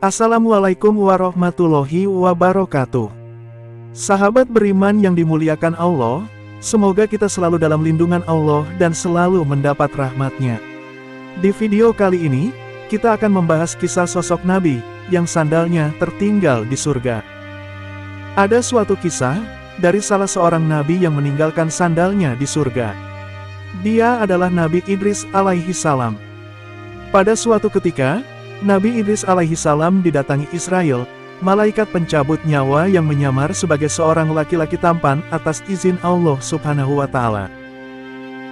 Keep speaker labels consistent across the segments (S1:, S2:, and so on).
S1: Assalamualaikum warahmatullahi wabarakatuh. Sahabat beriman yang dimuliakan Allah, semoga kita selalu dalam lindungan Allah dan selalu mendapat rahmat-Nya. Di video kali ini, kita akan membahas kisah sosok Nabi yang sandalnya tertinggal di surga. Ada suatu kisah dari salah seorang Nabi yang meninggalkan sandalnya di surga. Dia adalah Nabi Idris alaihi salam. Pada suatu ketika, Nabi Idris alaihi salam didatangi Israel, malaikat pencabut nyawa yang menyamar sebagai seorang laki-laki tampan atas izin Allah Subhanahu wa Ta'ala.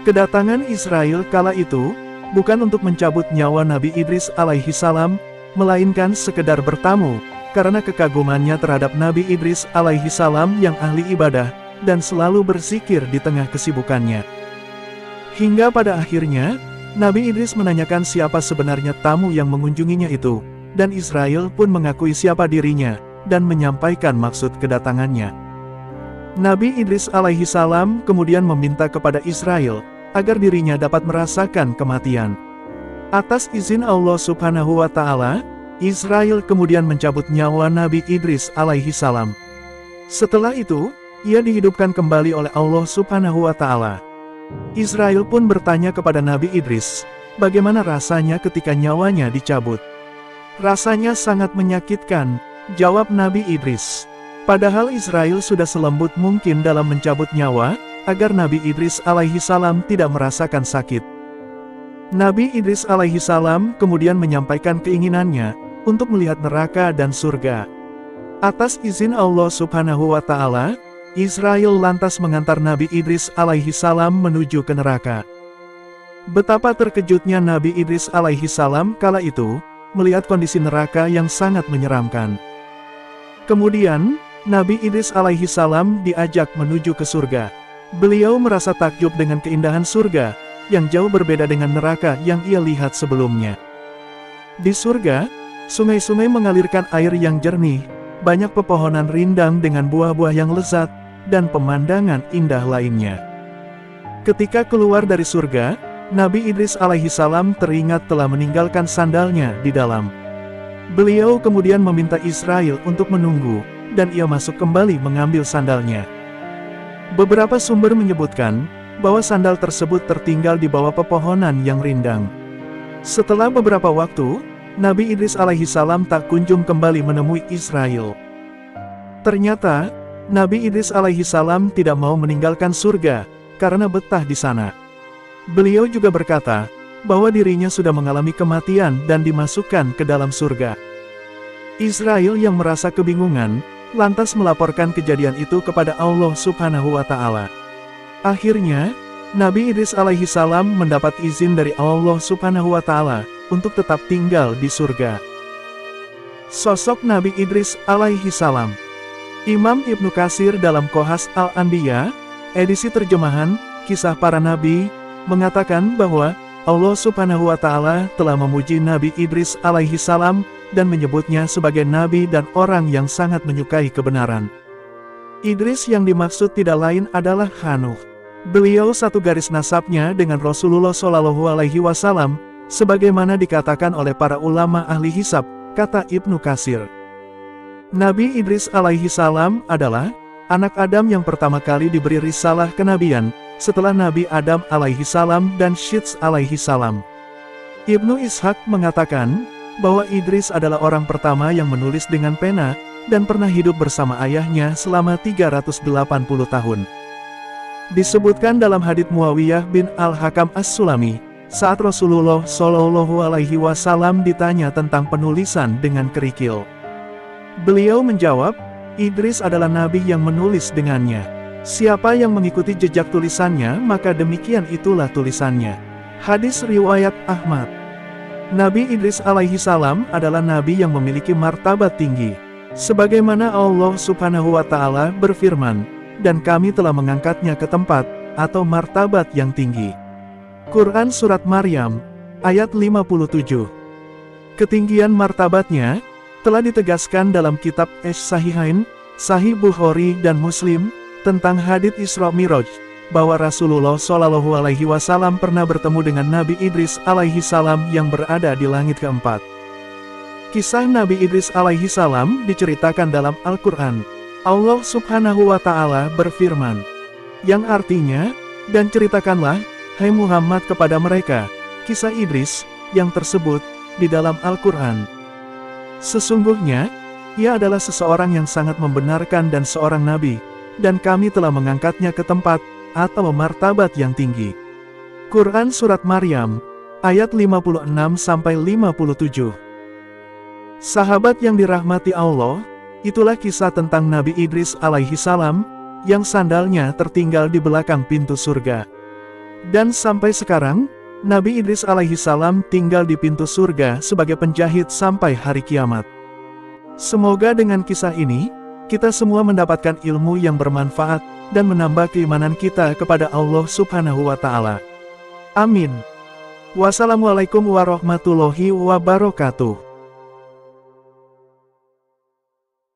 S1: Kedatangan Israel kala itu bukan untuk mencabut nyawa Nabi Idris alaihi salam, melainkan sekedar bertamu karena kekagumannya terhadap Nabi Idris alaihi salam yang ahli ibadah dan selalu berzikir di tengah kesibukannya. Hingga pada akhirnya Nabi Idris menanyakan siapa sebenarnya tamu yang mengunjunginya itu, dan Israel pun mengakui siapa dirinya, dan menyampaikan maksud kedatangannya. Nabi Idris alaihi salam kemudian meminta kepada Israel, agar dirinya dapat merasakan kematian. Atas izin Allah Subhanahu wa Ta'ala, Israel kemudian mencabut nyawa Nabi Idris alaihi salam. Setelah itu, ia dihidupkan kembali oleh Allah Subhanahu wa Ta'ala. Israel pun bertanya kepada Nabi Idris, bagaimana rasanya ketika nyawanya dicabut? Rasanya sangat menyakitkan, jawab Nabi Idris. Padahal Israel sudah selembut mungkin dalam mencabut nyawa, agar Nabi Idris alaihi salam tidak merasakan sakit. Nabi Idris alaihi salam kemudian menyampaikan keinginannya, untuk melihat neraka dan surga. Atas izin Allah Subhanahu wa Ta'ala, Israel lantas mengantar Nabi Idris alaihi salam menuju ke neraka. Betapa terkejutnya Nabi Idris alaihi salam kala itu, melihat kondisi neraka yang sangat menyeramkan. Kemudian, Nabi Idris alaihi salam diajak menuju ke surga. Beliau merasa takjub dengan keindahan surga, yang jauh berbeda dengan neraka yang ia lihat sebelumnya. Di surga, sungai-sungai mengalirkan air yang jernih, banyak pepohonan rindang dengan buah-buah yang lezat, dan pemandangan indah lainnya. Ketika keluar dari surga, Nabi Idris alaihi salam teringat telah meninggalkan sandalnya di dalam. Beliau kemudian meminta Israel untuk menunggu, dan ia masuk kembali mengambil sandalnya. Beberapa sumber menyebutkan bahwa sandal tersebut tertinggal di bawah pepohonan yang rindang. Setelah beberapa waktu, Nabi Idris alaihi salam tak kunjung kembali menemui Israel. Ternyata, Nabi Idris alaihi salam tidak mau meninggalkan surga, karena betah di sana. Beliau juga berkata, bahwa dirinya sudah mengalami kematian dan dimasukkan ke dalam surga. Israel yang merasa kebingungan, lantas melaporkan kejadian itu kepada Allah Subhanahu wa Ta'ala. Akhirnya, Nabi Idris alaihi salam mendapat izin dari Allah Subhanahu wa Ta'ala, untuk tetap tinggal di surga. Sosok Nabi Idris alaihi salam. Imam Ibnu Katsir dalam Qasas Al-Anbiya, edisi terjemahan Kisah Para Nabi, mengatakan bahwa Allah Subhanahu wa Ta'ala telah memuji Nabi Idris alaihi salam dan menyebutnya sebagai nabi dan orang yang sangat menyukai kebenaran. Idris yang dimaksud tidak lain adalah Hanuh. Beliau satu garis nasabnya dengan Rasulullah Shallallahu alaihi wasallam, sebagaimana dikatakan oleh para ulama ahli hisab, kata Ibnu Katsir. Nabi Idris alaihi salam adalah anak Adam yang pertama kali diberi risalah kenabian, setelah Nabi Adam alaihi salam dan Syits alaihi salam. Ibnu Ishaq mengatakan bahwa Idris adalah orang pertama yang menulis dengan pena, dan pernah hidup bersama ayahnya selama 380 tahun. Disebutkan dalam hadits Muawiyah bin Al-Hakam As-Sulami, saat Rasulullah Shallallahu alaihi wasallam ditanya tentang penulisan dengan kerikil. Beliau menjawab, Idris adalah nabi yang menulis dengannya. Siapa yang mengikuti jejak tulisannya, maka demikian itulah tulisannya. Hadis riwayat Ahmad. Nabi Idris alaihi salam adalah nabi yang memiliki martabat tinggi. Sebagaimana Allah Subhanahu wa Ta'ala berfirman, dan kami telah mengangkatnya ke tempat, atau martabat yang tinggi. Quran Surat Maryam, ayat 57. Ketinggian martabatnya telah ditegaskan dalam kitab As-Sahihain, Sahih Bukhari dan Muslim, tentang hadits Isra Miraj, bahwa Rasulullah Shallallahu alaihi wasallam pernah bertemu dengan Nabi Idris alaihi salam yang berada di langit keempat. Kisah Nabi Idris alaihi salam diceritakan dalam Al-Quran. Allah subhanahu wa ta'ala berfirman, yang artinya, dan ceritakanlah, hai Muhammad kepada mereka, kisah Idris, yang tersebut, di dalam Al-Quran. Sesungguhnya, ia adalah seseorang yang sangat membenarkan dan seorang nabi, dan kami telah mengangkatnya ke tempat, atau martabat yang tinggi. Quran Surat Maryam, ayat 56-57. Sahabat yang dirahmati Allah, itulah kisah tentang Nabi Idris alaihi salam, yang sandalnya tertinggal di belakang pintu surga. Dan sampai sekarang, Nabi Idris alaihi salam tinggal di pintu surga sebagai penjahit sampai hari kiamat. Semoga dengan kisah ini, kita semua mendapatkan ilmu yang bermanfaat, dan menambah keimanan kita kepada Allah subhanahu wa ta'ala. Amin. Wassalamualaikum warahmatullahi wabarakatuh.